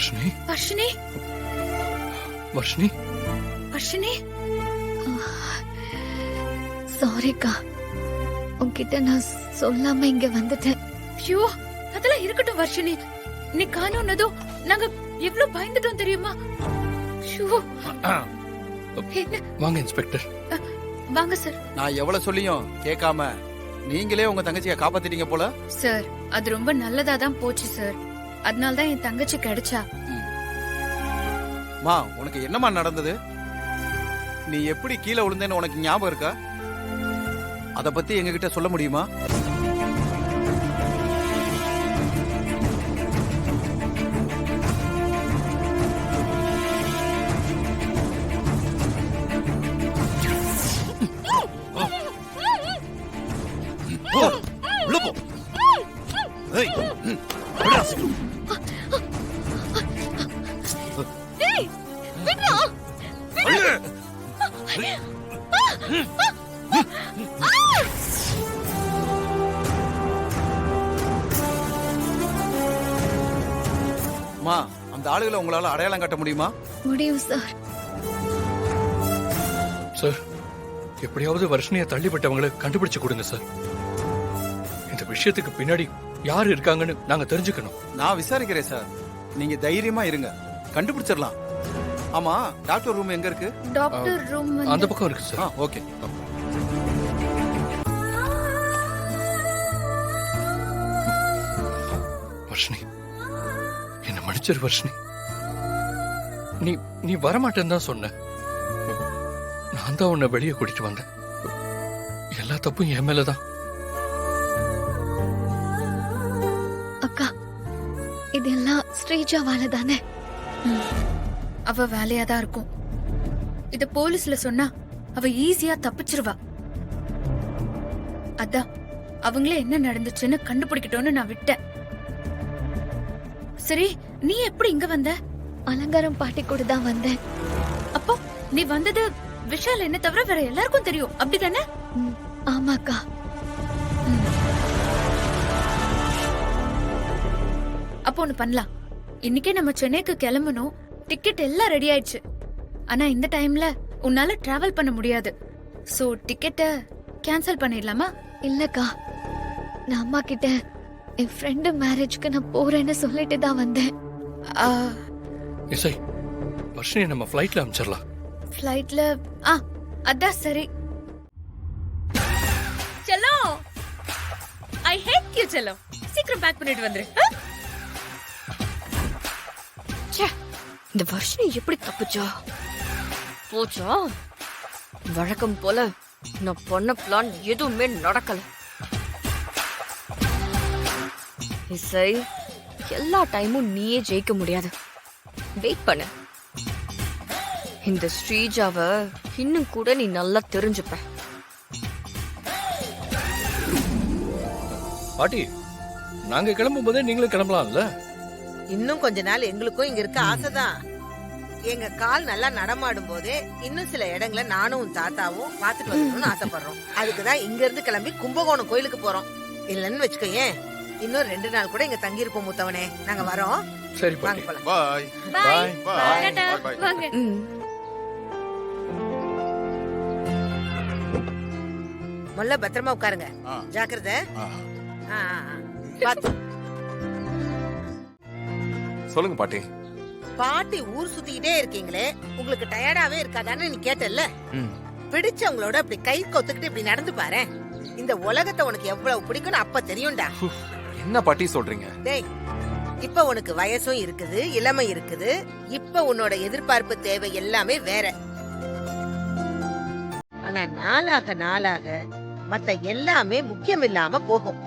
வர்ஷினி வர்ஷினி வர்ஷினி வர்ஷினி சாரிக்கா, உன்கிட்ட நான் சொல்லாம இங்க வந்துட்டேன். ஐயோ அதெல்லாம் இருக்கட்டும் வர்ஷினி. நீ காணோன்னதும் நாங்க எவ்வளவு பயந்துட்டோம் தெரியுமா? ஐயோ. வாங்க இன்ஸ்பெக்டர். வாங்க சார். நான் எவ்வளவு சொல்லியும் கேட்காம நீங்களே உங்க தங்கச்சியை காப்பாத்திட்டீங்க போல. சார் அது ரொம்ப நல்லதா தான் போச்சு சார். அதனால தான் என் தங்கச்சி கிடைச்சா. மா, உனக்கு என்னமா நடந்தது? நீ எப்படி கீழே விழுந்தேன்னு உனக்கு ஞாபகம் இருக்கா? அத பத்தி எங்ககிட்ட சொல்ல முடியுமா? உள்ள போ. ஏய், விடுடா சீக்கிரம். டேய், விட்றா. அள்ளு. மா, அந்த ஆளுகளை உங்களால அடையாளம் காட்ட முடியுமா? முடியும் சார். சார், எப்படியாவது வர்ஷினியை தள்ளிவிட்டவங்களை கண்டுபிடிச்சு கொடுங்க சார். இந்த விஷயத்துக்கு பின்னாடி யார் இருக்காங்கன்னு நாங்க தெரிஞ்சுக்கணும். நான் விசாரிக்கிறேன் சார். நீங்க தைரியமா இருங்க, கண்டுபிடிச்சிடலாம். ஆமா, டாக்டர் ரூம் எங்க இருக்கு? டாக்டர் ரூம் அந்த பக்கம் இருக்கு சார். ஓகே. வர்ஷினி, என்ன மன்னிச்சிரு வர்ஷினி. நீ நீ வரமாட்டேன்னு தான் சொன்ன. நான் தான் உன்னை வெளியே கூட்டிட்டு வந்தேன். எல்லா தப்பும் என் மேலதான். அக்கா, இதெல்லாம் ஸ்ரீஜாவால தானே? அவ வேலையா தான் இருக்கும். இத போலீஸ்ல சொன்னா அவ ஈஸியா தப்பிச்சிருவா. அதான் அவங்களே என்ன நடந்துச்சுன்னு கண்டுபிடிக்கட்டும்னு நான் விட்டேன். சரி, நீ எப்படி இங்க வந்த? அலங்காரம் பாட்டி கூட தான் வந்தேன். அப்போ நீ வந்தது விஷால் என்ன தவிர வேற எல்லாருக்கும் தெரியும், அப்படிதானே? ஆமாக்கா. அப்போ ஒண்ணு பண்ணலாம். இன்னைக்கே நம்ம சென்னைக்கு கிளம்பணும். டிக்கெட் எல்லாம் ரெடி ஆயிடுச்சு. ஆனா இந்த டைம்ல உன்னால டிராவல் பண்ண முடியாது. சோ டிக்கெட்ட கேன்சல் பண்ணிடலாமா? இல்லக்கா, நான் அம்மா கிட்ட என் ஃப்ரெண்டு மேரேஜ்க்கு நான் போறேன்னு சொல்லிட்டு தான் வந்தேன். இசை, வர்ஷினியை நம்ம ஃப்ளைட்ல அனுப்பிச்சிடலாம். ஃப்ளைட்ல? அதான் சரி. செல்லோ, ஐ ஹேட் யூ செல்லோ. சீக்கிரம் பேக் பண்ணிட்டு வந்துரு. இந்த வர்ஷினி எப்படி தப்புச்சா போச்சா? வழக்கம் போல நான் பண்ண பிளான் எதுவுமே நடக்கல. இசை, எல்லா டைமும் நீயே ஜெயிக்க முடியாது. வெயிட் பண்ணு. இந்த ஸ்ரீஜாவை இன்னும் கூட நீ நல்லா தெரிஞ்சுப்ப. பாட்டி, நாங்க கிளம்பும் போதே நீங்களும் கிளம்பலாம்ல? இன்னும் கொஞ்ச நாள் எங்களுக்கும் இங்க இருக்க ஆசைதான். எங்க கால் நல்லா நடமாடும் போதே இன்னும் சில இடங்களை நானும் உன் தாத்தாவும் பாத்துட்டு வரணும்னு ஆசைப்படுறோம். அதுக்குதான் இங்க இருந்து கிளம்பி கும்பகோணம் கோயிலுக்கு போறோம். இல்லன்னு வச்சுக்கோயேன், இன்னும் 2 நாள் கூட இங்க தங்கி இருப்போம். மூத்தவனே, நாங்க வரோம். சரி வாங்க பாட்டி. போலாம். பாய். பாய். பாய். டாடா. பாய். வாங்க. முதல்ல பத்திரமா உட்காருங்க. ஆ. ஜாக்கிரதை. ஆ. ஆ, ஆ, ஆ. பாத்து. சொல்லுங்க பாட்டி. பாட்டி ஊர் சுத்திக்கிட்டே இருக்கீங்களே, உங்களுக்கு டயர்டாவே இருக்காதான்னு நீ கேட்டல்ல? பிடிச்சவங்களோட அப்படி கை கொத்துக்கிட்டு இப்படி நடந்து பாரு. இந்த உலகத்தை உனக்கு எவ்வளவு பிடிக்கும்னு அப்ப தெரியும்டா. என்ன பாட்டி சொல்றீங்க? டேய், இப்ப உனக்கு வயசும் இருக்குது, இளமை இருக்குது. இப்ப உன்னோட எதிர்பார்ப்பு தேவை எல்லாமே வேற. ஆனா நாளாக நாளாக மத்த எல்லாமே முக்கியம் இல்லாம போகும்.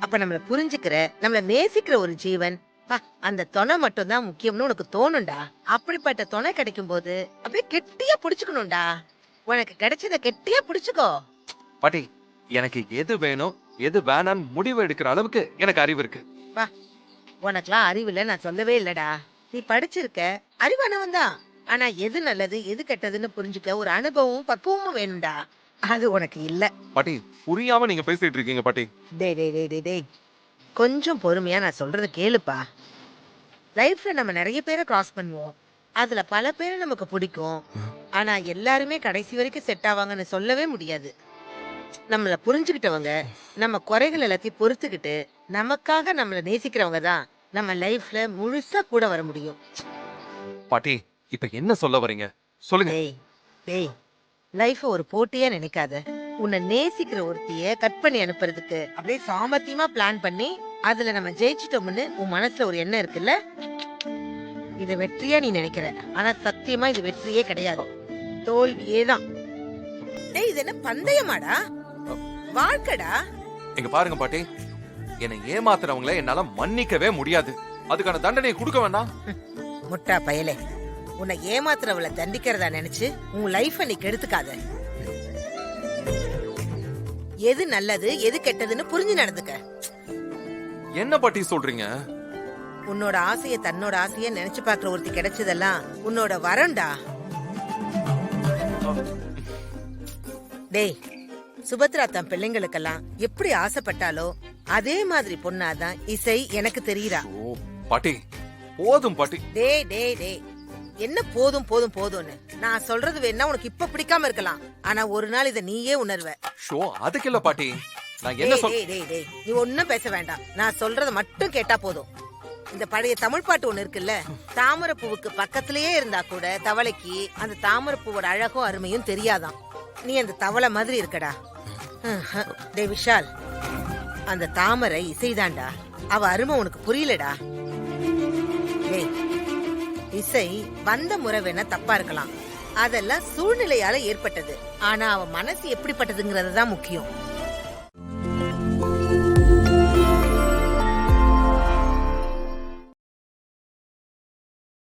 அப்ப நம்மள புரிஞ்சுக்கிற, நம்மள நேசிக்கிற ஒரு ஜீவன், அந்த துணை மட்டும் தான் முக்கியம்னு உனக்கு தோணும்டா. அப்படிப்பட்ட துணை கிடைக்கும் போது அப்படியே கெட்டியா புடிச்சுக்கணும்டா. உனக்கு கிடைச்சத கெட்டியா புடிச்சுக்கோ. பாட்டி, எனக்கு எது வேணும் எது வேணான்னு முடிவு எடுக்கிற அளவுக்கு எனக்கு அறிவு இருக்கு. உனக்குலாம் அறிவு இல்ல நான் சொல்லவே இல்லடா. நீ படிச்சிருக்க, அறிவானவன் தான். ஆனா எது நல்லது எது கெட்டதுன்னு புரிஞ்சுக்க ஒரு அனுபவமும் பக்குவமும் வேணும்டா. அது உனக்கு இல்ல. பாட்டி, புரியாம நீங்க பேசிட்டு இருக்கீங்க பாட்டி. டேய் டேய் டேய் டேய், கொஞ்சம் பொறுமையா நான் சொல்றத கேளுப்பா. லைஃப்ல நம்ம நிறைய பேரை கிராஸ் பண்ணுவோம். அதுல பல பேரை நமக்கு பிடிக்கும். ஆனா எல்லாருமே கடைசி வரைக்கும் செட் ஆவாங்கன்னு சொல்லவே முடியாது. நம்மள புரிஞ்சுக்கிட்டவங்க, நம்ம குறைகள் எல்லாத்தையும் பொறுத்துக்கிட்டு நமக்காக நம்மள நேசிக்கிறவங்க தான் நம்ம லைஃப்ல முழுசா கூட வர முடியும். பாட்டி இப்ப என்ன சொல்ல வரீங்க சொல்லுங்க. டேய் டேய், லைஃப ஒரு போட்டியா நினைக்காத. உன்னை நேசிக்கிற ஒருத்திய கட் பண்ணி அனுப்புறதுக்கு அப்படியே சாமர்த்தியமா பிளான் பண்ணி அதுல நம்ம ஜெயிச்சிட்டோம்னு உன் மனசுல ஒரு எண்ணம் இருக்குல்ல, இது வெற்றியா நீ நினைக்கிற. ஆனா சத்தியமா இது வெற்றியே கிடையாது, தோல்வியே தான். டேய், இது என்ன பந்தயமாடா, வாழ்க்கடா. இங்க பாருங்க பாட்டி, என்னை ஏமாத்துறவங்கள என்னால மன்னிக்கவே முடியாது. அதுக்கான தண்டனையை கொடுக்க வேண்டாம். முட்டா பயலே, உன்னை ஏமாத்துறவளை தண்டிக்கிறதா நினைச்சு உன் லைஃப நீ கெடுத்துக்காத. எது நல்லது எது கெட்டதுன்னு புரிஞ்சு நடந்துக்க. என்ன பாட்டி சொல்றீங்க? உன்னோட ஆசைய தன்னோட ஆசைய நினைச்சு பாக்குற ஒருத்தி கிடைச்சதெல்லாம் உன்னோட வரம்டா. டேய், சுபத்ரா தன் பிள்ளைங்களுக்கெல்லாம் எப்படி ஆசைப்பட்டாலோ அதே மாதிரி பொண்ணாதான் இசை எனக்கு தெரியுறா. ஓ பாட்டி போதும் பாட்டி. டேய் டேய் டேய், என்ன போதும் போதும் போதும்னு? நான் சொல்றது வேணா உனக்கு இப்ப பிடிக்காம இருக்கலாம், ஆனா ஒரு நாள் இத நீயே உணர்வ. ஷோ அதுக்கு இல்ல பாட்டி, நான் என்ன டேய் டேய் டேய், நீ ஒன்னும் பேச வேண்டாம், நான் சொல்றத மட்டும் கேட்டா போதும். இந்த பழைய தமிழ் பாட்டு ஒண்ணு இருக்குல்ல, தாமரை பூவுக்கு பக்கத்திலேயே இருந்தா கூட தவளைக்கு அந்த தாமரை பூவோட அழகும் அருமையும் தெரியாதான். நீ அந்த தவளை மாதிரி இருக்கடா. டேய் விஷால், அந்த தாமரை இசைதான்டா, அவ அருமை உனக்கு புரியலடா. டேய், இசை வந்த முறை வேணா தப்பா இருக்கலாம், அதெல்லாம் சூழ்நிலையால ஏற்பட்டது. ஆனா அவ மனசு எப்படிப்பட்டதுங்கிறது தான் முக்கியம்.